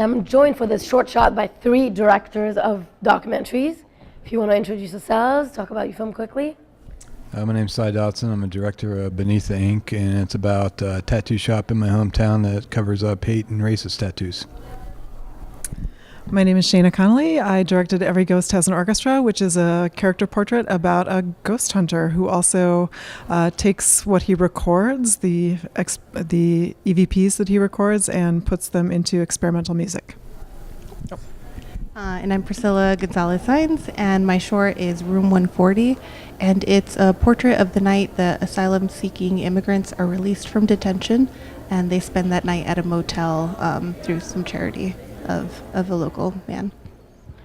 And I'm joined for this short shot by 3 directors of documentaries. If you want to introduce yourselves, talk about your film quickly. My name's Cy Dotson. I'm a director of Beneath the Ink, and it's about a tattoo shop in my hometown that covers up hate and racist tattoos. My name is Shana Connolly. I directed Every Ghost Has an Orchestra, which is a character portrait about a ghost hunter who also takes what he records, the EVPs that he records, and puts them into experimental music. And I'm Priscilla Gonzalez-Saenz, and my short is Room 140, and it's a portrait of the night that asylum-seeking immigrants are released from detention, and they spend that night at a motel through some charity of a local man.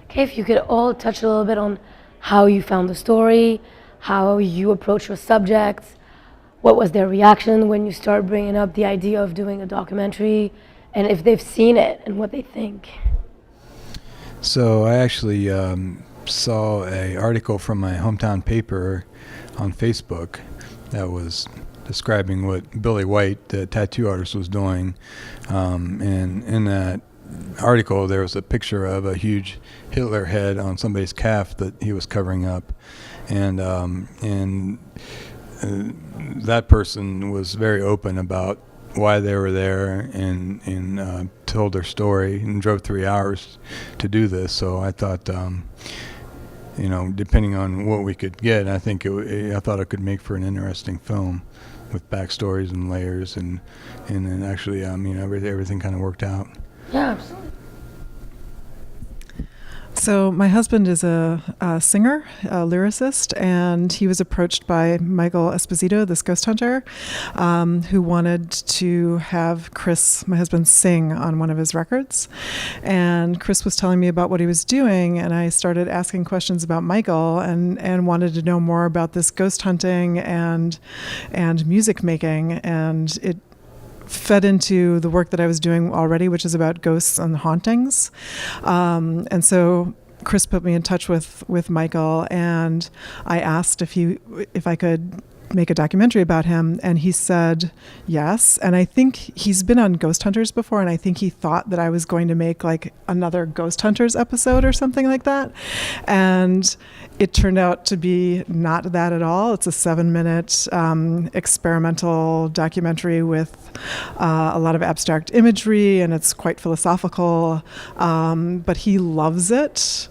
Okay, if you could all touch a little bit on how you found the story, how you approach your subjects, what was their reaction when you started bringing up the idea of doing a documentary, and if they've seen it and what they think. So I actually saw an article from my hometown paper on Facebook that was describing what Billy White, the tattoo artist, was doing, and in that article there was a picture of a huge Hitler head on somebody's calf that he was covering up, and that person was very open about why they were there and told their story and drove 3 hours to do this. So I thought, depending on what we could get, I thought it could make for an interesting film with backstories and layers, and then actually, everything kind of worked out. Yeah, absolutely. So my husband is a singer, a lyricist, and he was approached by Michael Esposito, this ghost hunter, who wanted to have Chris, my husband, sing on one of his records. And Chris was telling me about what he was doing, and I started asking questions about Michael and wanted to know more about this ghost hunting and music making, and it fed into the work that I was doing already, which is about ghosts and hauntings. And so Chris put me in touch with Michael, and I asked if I could make a documentary about him, and he said yes. And I think he's been on Ghost Hunters before, and I think he thought that I was going to make like another Ghost Hunters episode or something like that. And it turned out to be not that at all. It's a 7-minute experimental documentary with a lot of abstract imagery, and it's quite philosophical, but he loves it,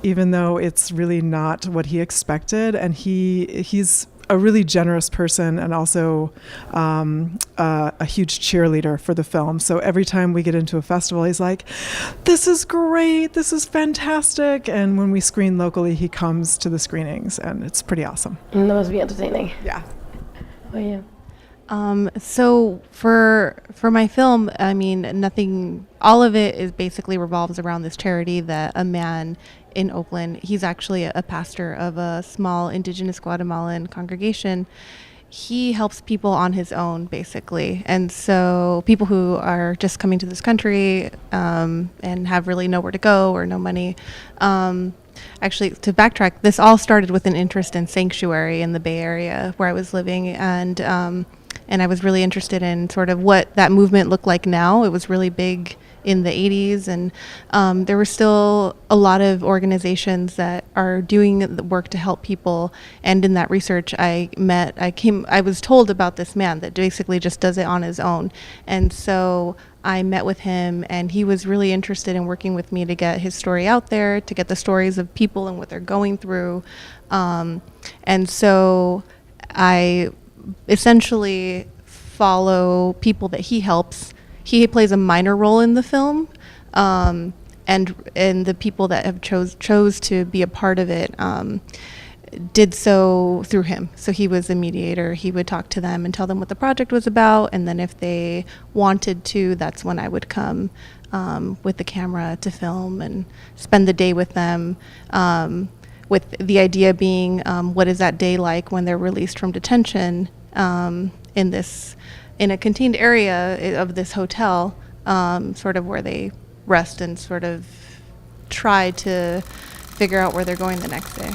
even though it's really not what he expected. And he's a really generous person, and also a huge cheerleader for the film. So every time we get into a festival, he's like, "This is great, this is fantastic." And when we screen locally, he comes to the screenings, and it's pretty awesome. And that must be entertaining. Yeah. Oh yeah. So for my film, I mean, all of it is basically revolves around this charity that a man in Oakland, he's actually a pastor of a small indigenous Guatemalan congregation. He helps people on his own, basically. And so people who are just coming to this country and have really nowhere to go or no money. Actually, to backtrack, this all started with an interest in sanctuary in the Bay Area where I was living, and I was really interested in sort of what that movement looked like now. It was really big in the 80s, and there were still a lot of organizations that are doing the work to help people. And in that research, I was told about this man that basically just does it on his own. And so I met with him, and he was really interested in working with me to get his story out there, to get the stories of people and what they're going through. And so I essentially follow people that he helps. He plays a minor role in the film, and the people that have chose to be a part of it did so through him. So he was a mediator. He would talk to them and tell them what the project was about, and then if they wanted to, that's when I would come with the camera to film and spend the day with them, with the idea being, what is that day like when they're released from detention in a contained area of this hotel, sort of where they rest and sort of try to figure out where they're going the next day.